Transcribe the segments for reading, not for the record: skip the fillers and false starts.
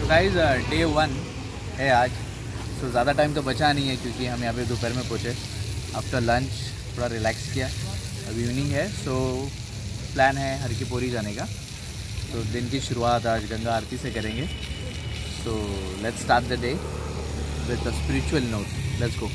Guys day 1 है आज। सो ज़्यादा टाइम तो बचा नहीं है क्योंकि हम यहाँ पे दोपहर में पहुँचे। आफ्टर लंच थोड़ा रिलैक्स किया, अब इवनिंग है। सो प्लान है हर की पौड़ी जाने का। तो दिन की शुरुआत आज गंगा आरती से करेंगे। So let's start the day with a spiritual note. Let's go.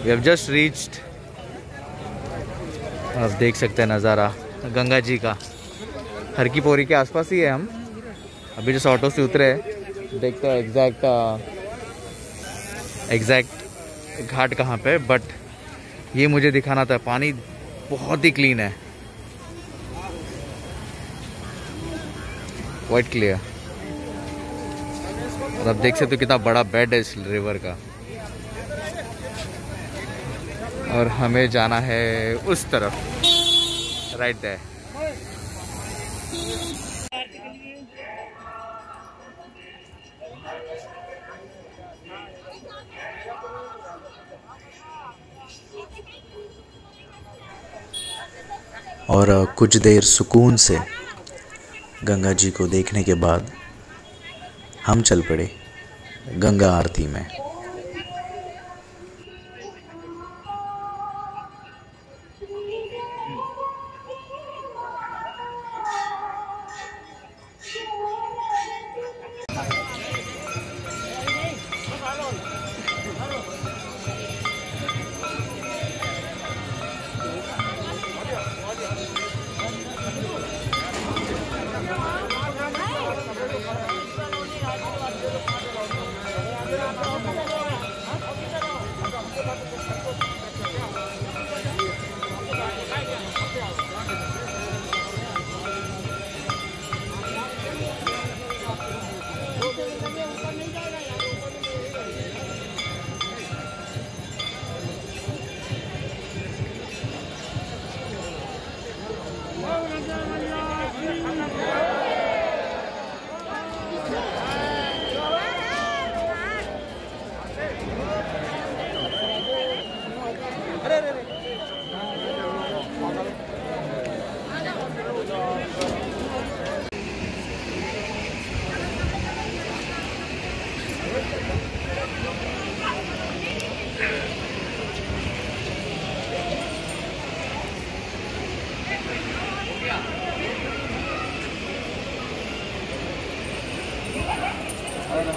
We have just reached, आप देख सकते हैं नज़ारा गंगा जी का। हर की पौड़ी के आसपास ही है हम। अभी जैसे ऑटो से उतरे हैं, देखते हैं एग्जैक्ट घाट कहाँ पे। बट ये मुझे दिखाना था, पानी बहुत ही क्लीन है, वाइट क्लियर। और आप देख सकते हो कितना बड़ा बेड है इस रिवर का। और हमें जाना है उस तरफ, राइट देयर। और कुछ देर सुकून से गंगा जी को देखने के बाद हम चल पड़े गंगा आरती में।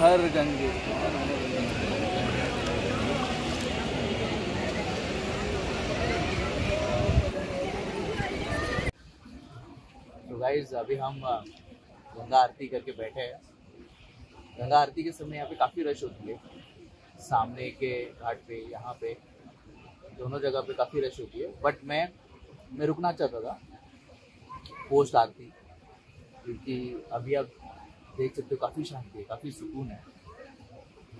हर गंगे तो गाइज अभी हम गंगा आरती करके बैठे हैं। गंगा आरती के समय यहाँ पे काफ़ी रश होती है। सामने के घाट पे, यहाँ पे, दोनों जगह पे काफ़ी रश होती है। बट मैं रुकना चाहता था पोस्ट आरती, क्योंकि अभी आप देख सकते हो काफ़ी शांति है, काफ़ी सुकून है।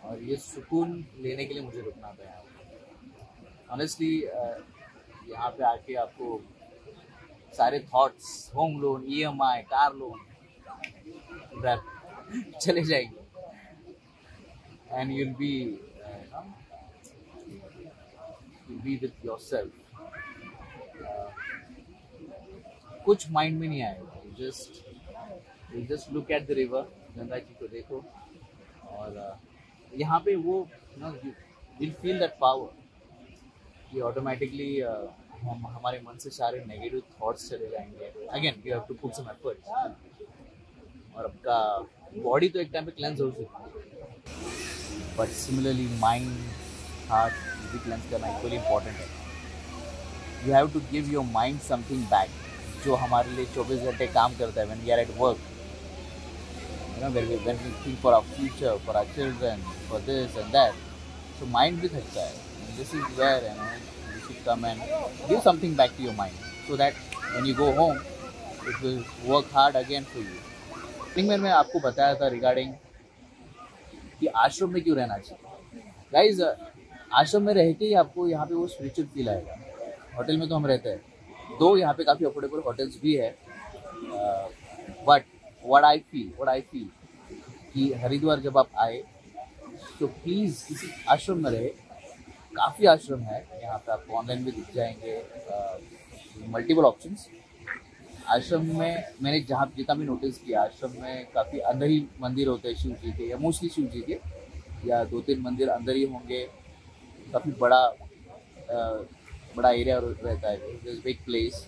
और ये सुकून लेने के लिए मुझे रुकना था यहाँ। ऑनेस्टली यहाँ पे आके आपको सारे thoughts, home loan, EMI, car loan चले जाएंगे। And you'll be with yourself। कुछ माइंड में नहीं आएगा। You just look at the river, Ganga ji को देखो। और यहाँ पे वो you'll feel that power कि ऑटोमेटिकली हम हमारे मन से सारे नेगेटिव थॉट्स चले जाएंगे. Again you have to put some effort. और आपका बॉडी तो एक टाइम पे क्लेंस हो सकती है, बट सिमिलरली माइंड, हार्ट भी क्लेंस करना इक्वली इम्पॉर्टेंट है. You have to give your mind something back, जो हमारे लिए 24 घंटे काम करता है. When we are at work, you know, when we think for our future, for our children, for this and that, so mind भी थकता है. And this is where you should come and give something back to your mind, so that when you go home, it will work hard again for you. मैं आपको बताया था regarding कि आश्रम में क्यों रहना चाहिए. गाइज, आश्रम में रह के ही आपको यहाँ पे वो स्पिरिचुअल फील आएगा. होटल में तो हम रहते हैं, दो यहाँ पे काफ़ी अफोर्डेबल होटल्स भी है, बट what I feel कि हरिद्वार जब आप आए तो प्लीज़ किसी आश्रम में रहे. काफ़ी आश्रम है यहाँ पे, आपको ऑनलाइन भी दिख जाएंगे, मल्टीपल ऑप्शंस. आश्रम में मैंने जहाँ जितना भी नोटिस किया, आश्रम में काफ़ी अंदर ही मंदिर होते हैं शिव जी के, या मोस्टली शिव जी के, या 2-3 मंदिर अंदर ही होंगे. काफ़ी बड़ा एरिया रहता है, big place.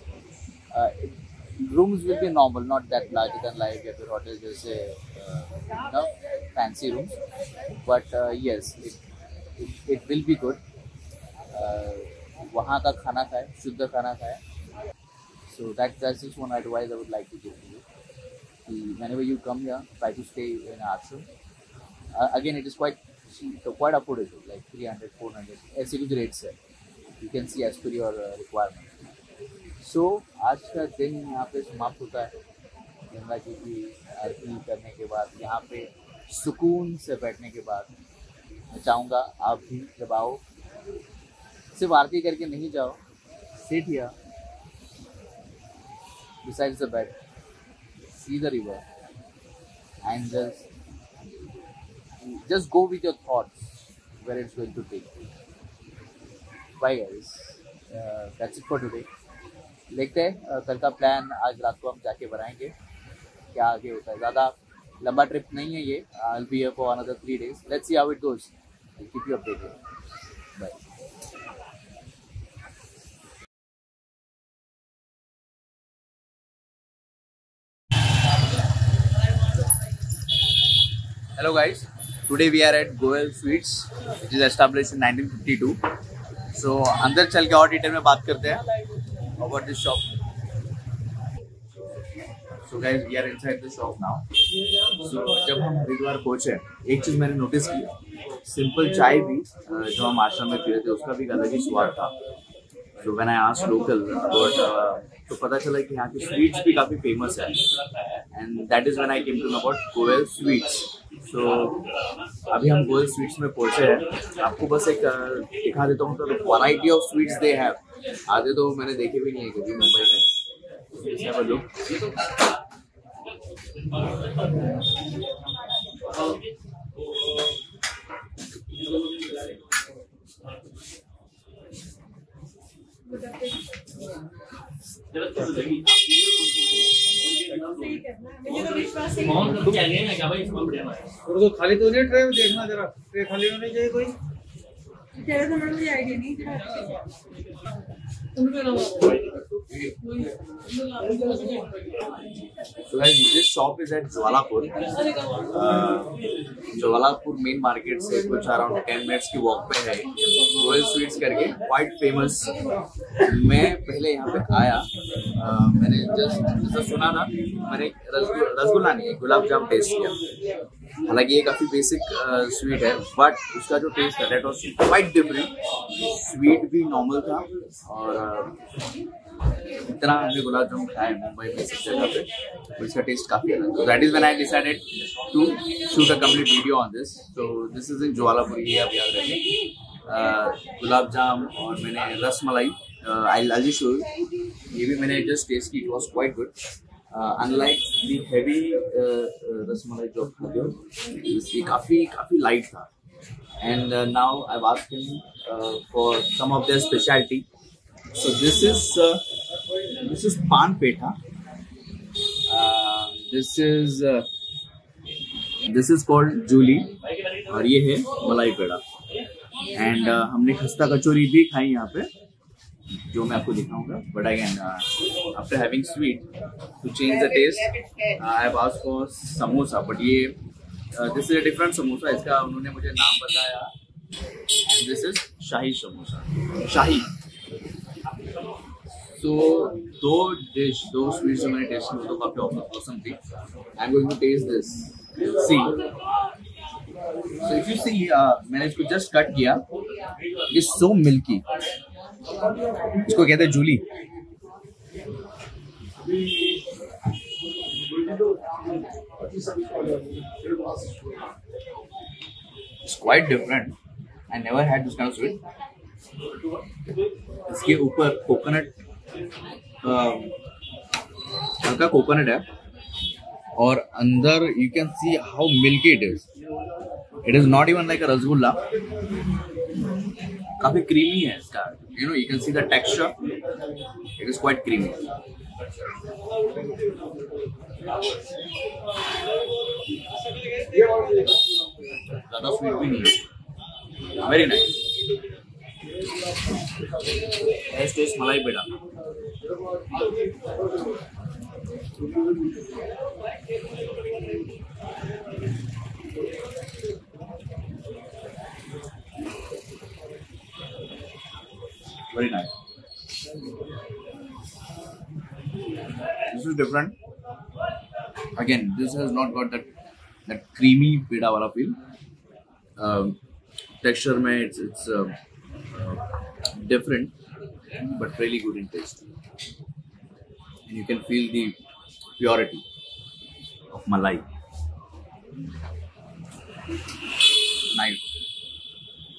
Rooms will be normal, not that larger than life या फिर होटल जैसे fancy rooms, but yes, it will be good. वहाँ का खाना खाए, शुद्ध खाना खाए. So that's just one advice I would like to give to you. Whenever you come here, try to stay in ashram. Again, it is quite affordable, like 300-400 ऐसे कुछ rates है. You can see as per your requirement. So, आज का दिन यहाँ पे समाप्त होता है. गंगा जी की आरती करने के बाद, यहाँ पे सुकून से बैठने के बाद, मैं चाहूँगा आप भी जब आओ, सिर्फ आरती करके नहीं जाओ. Sit here beside the bed, see the river, and just go with your thoughts where it's going to take you. Bye guys, that's it for today. देखते हैं कल का प्लान. आज रात को हम जाके बनाएंगे, क्या आगे होता है. ज़्यादा लंबा ट्रिप नहीं है ये. I'll be here for another 3 days. Let's see how it goes. I'll keep you updated. Bye. Hello guys. Today we are at Goel Sweets, which is established in 1952. So अंदर चल के और डिटेल में बात करते हैं about this shop. So guys, we are inside the shop now. So जब हम हरिद्वार पहुंचे, एक चीज़ मैंने नोटिस की, सिंपल चाय भी जो हम आश्रम में पी रहे थे उसका भी अलग ही स्वाद था. So when I asked local about तो पता चला कि यहाँ की स्वीट्स भी काफ़ी फेमस है, and that is when I came to know about Goel Sweets. So अभी हम गोयल स्वीट्स में पहुंचे हैं. आपको बस एक दिखा देता हूँ. तो variety of sweets they have. आधे तो मैंने देखे भी नहीं है कभी मुंबई में. तो खाली तो नहीं ट्रे देखना, जरा ट्रे खाली होनी चाहिए. कोई तेरे तो मुझे आइडिया नहीं था. So guys, this shop is at Jwalapur. Jawalapur main market से कुछ अराउंड 10 मिनट्स की वॉक पे है गोयल स्वीट्स करके, क्वाइट फेमस. मैं पहले यहाँ पे आया, मैंने जस्ट जैसा सुना था, मैंने रसगुल्ला नहीं, गुलाब जाम टेस्ट किया. हालांकि ये काफ़ी बेसिक स्वीट है, बट उसका जो टेस्ट है that was quite different. Sweet भी नॉर्मल था, और इतना हमने गुलाब जामुन खाया है मुंबई में सब जगह पे, तो इसका टेस्ट काफ़ी अलग. तो that is when I decided to shoot a complete video on this. So this is in Jwalapur, ये आप याद रखें. गुलाब जाम और मैंने रस मलाई, आई शो ये भी मैंने जस्ट टेस्ट की. It was quite good. Unlike the heavy rasmalai जो खाते हो, इसकी काफ़ी लाइट था. And now I asked him for some of their speciality. So this is pan petha. This is called Julie, और ये है मलाई पेड़ा. एंड हमने खस्ता कचौरी भी खाई यहाँ पे. जो मैं आपको दिखाऊंगा. But again after having sweet to change the taste I have asked for samosa. But ये this is a different samosa. इसका उन्होंने मुझे नाम बताया. This is shahi samosa. Shahi. So दो स्वीट्स जो मैंने टेस्ट की वो तो काफी ऑसम थी. I am going to taste this. See. So if you see, मैंने इसको जस्ट कट किया. It's so milky. इसको कहते हैं Jully. It's quite different. I never had this kind of sweet. इसके ऊपर कोकोनट, हल्का कोकोनट है और अंदर you can see how milky it is. It is not even like अ रसगुल्ला. काफी क्रीमी है इसका. You know, you can see the texture. It is quite creamy. ज्यादा स्वीट भी नहीं है. Very nice. टेस्ट मलाई पेड़ा. Very nice. This is different. Again, this has not got that creamy peda wala feel. Texture में it's different, but really good in taste. And you can feel the purity of malai. Nice.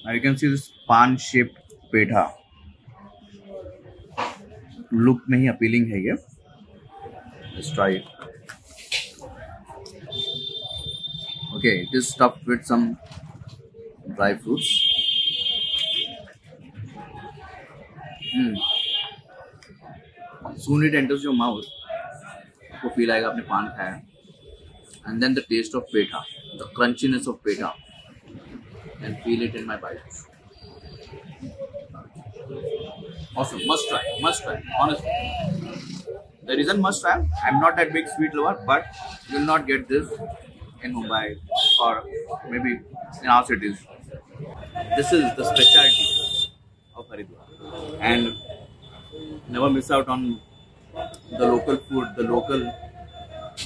Now you can see this pan-shaped petha. Look में ही appealing है ये. Let's try it. Okay, it is stuffed with some dry fruits. Soon it enters your mouth. आपको feel आएगा आपने पान खाया. And then the taste of petha, the crunchiness of petha, and feel it in my bite. Awesome, must try, honestly. The reason must try, I'm not that big sweet lover, but you will not get this in Mumbai or maybe in our cities. This is the specialty of Haridwar, and never miss out on the local food, the local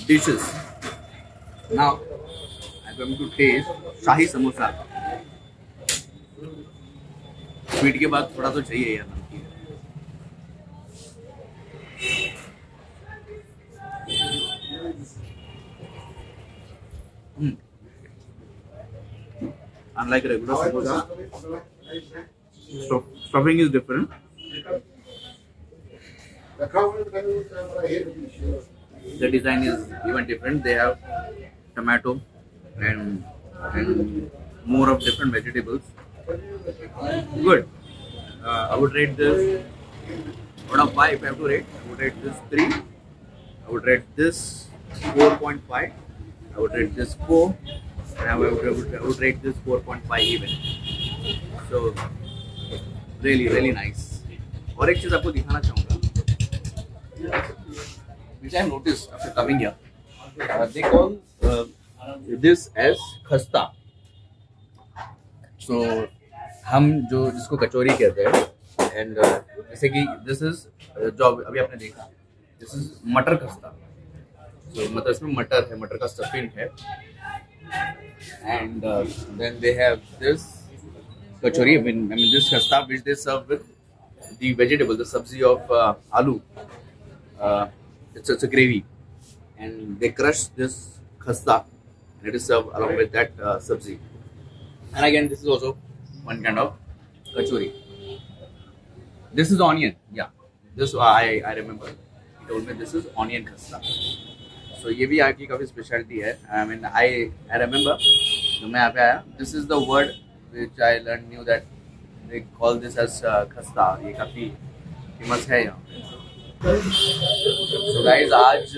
dishes. Now I'm going to taste shahi samosa. Sweet के बाद थोड़ा तो चाहिए यार नमकीन. Unlike regular samosa, stuffing is different. The design is even different. They have tomato and more of different vegetables. Good. I would rate this out of 5. If I have to rate, I would rate this 3. I would rate this 4.5. I would rate this 4. And I would rate this 4.5 even. So really nice. और एक चीज आपको दिखाना चाहूँगा, which I have noticed after coming here. They call this as खस्ता. So हम जिसको कचौरी कहते हैं, and जैसे कि this is जो अभी आपने देखा, this is मटर खस्ता. So मतलब इसमें मटर है, मटर का स्टफिंग है. And then they have this kachori, I mean this khasta, which they serve with the vegetable, the sabzi of aloo. It's a gravy, and they crush this khasta, and it is served along with that sabzi. And again, this is also one kind of kachori. This is onion, yeah. This I remember. He told me this is onion khasta. So ये भी यहाँ की काफी speciality है. I mean I remember जब मैं यहाँ पे आया, this is the word which I learned new that they call this as खस्ता. ये काफी फेमस है यहाँ. So guys, आज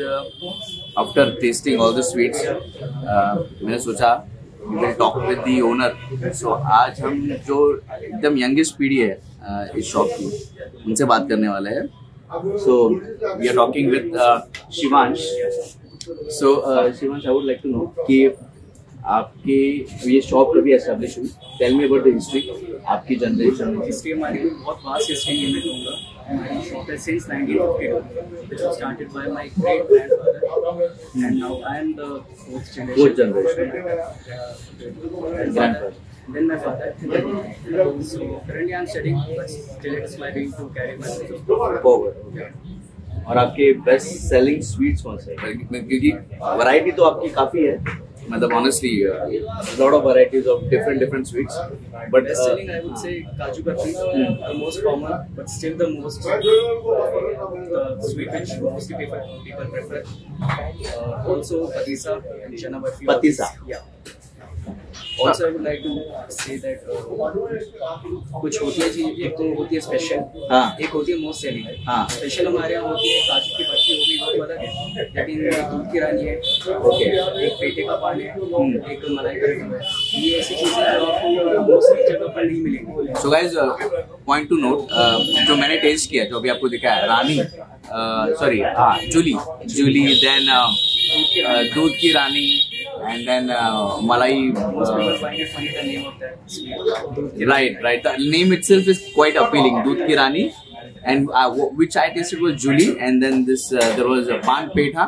after tasting all the sweets, मैंने सोचा we will talk with the owner. So आज हम जो एकदम youngest पीढ़ी है, इस शॉप की, उनसे बात करने वाले हैं। So we are talking with Shivansh. So Shivansh, I would like to know कि आपकी ये शॉप कभी एस्टेब्लिश हुई? Tell me about the history, आपकी जनरेशन। हिस्ट्री हमारी बहुत वास्ट हिस्ट्री है, मैं कहूँगा। हमारी शॉप है since 1952, which was started by my great grandfather, and now I am the fourth generation. Grandfather. Then my father. So currently I am studying, but still it is my dream to carry my business forward. और आपके best selling sweets कौन से हैं? क्योंकि variety तो आपकी काफ़ी है, मतलब honestly lot of varieties of different sweets, but best selling I would say Kaju Katli, the most common but still the most the sweet which mostly people prefer. Also Patisa and Chana Barfi. Patisa. Yeah. Also I would like to say that कुछ होती है चीज, एक तो होती है special, एक होती है मोस्ट सेलिंग। स्पेशल हमारे यहाँ होती है काजू की बर्फी, वो भी बहुत अलग है, लेकिन दूध की रानी है, एक पेटे का पान है, एक मलाई का लड्डू है। ये ऐसी चीजें जो आपको मोस्टली जगह पर नहीं मिलेंगी। So guys, point two note, जो मैंने टेस्ट किया, जो अभी आपको दिखा है, रानी, सॉरी, जूली, देन दूध की रानी, and then malai. Find it funny the name of that sweet. Right. The name itself is quite appealing. Doodh ki rani, and which I tasted was Julie, and then this there was a pan petha.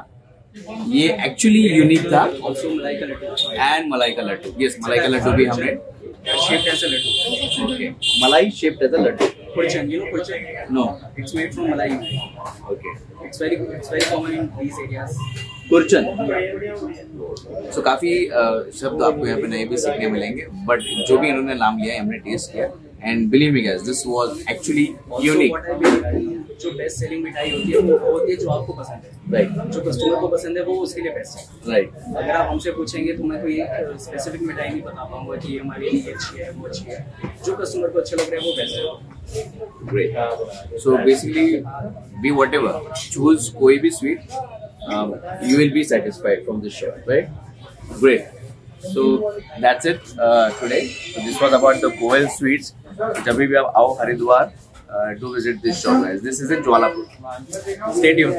ये actually unique था. Also malai ka laddu. And malai ka laddu. Yes, malai ka laddu भी हमने. Shaped as a laddu. Okay. Malai shaped as a laddu. Kurchan, you know kurchan? No. It's made from malai. Okay. It's very common in these areas. कुरचन। सो काफ़ी शब्द आपको यहाँ पे नए भी सीखने मिलेंगे, बट जो भी इन्होंने नाम लिया है हमने टेस्ट किया, and believe me guys, this was actually unique. जो बेस्ट सेलिंग मिठाई होती है वो होती है जो आपको पसंद है, राइट। जो कस्टमर को पसंद है वो उसके लिए बेस्ट है, राइट। अगर आप हमसे पूछेंगे तो मैं कोई स्पेसिफिक मिठाई नहीं बता पाऊंगा कि हमारे लिए अच्छी है, वो अच्छी है। जो कस्टमर को अच्छा लग रहा है वो बेस्ट है। Great. So basically be whatever, choose कोई भी sweet, you will be satisfied from this shop, right? Great. So that's it today. So this was about the Goel Sweets. जब भी आप आओ Haridwar, do visit this shop, guys. This is in Jwalapur. Stay tuned.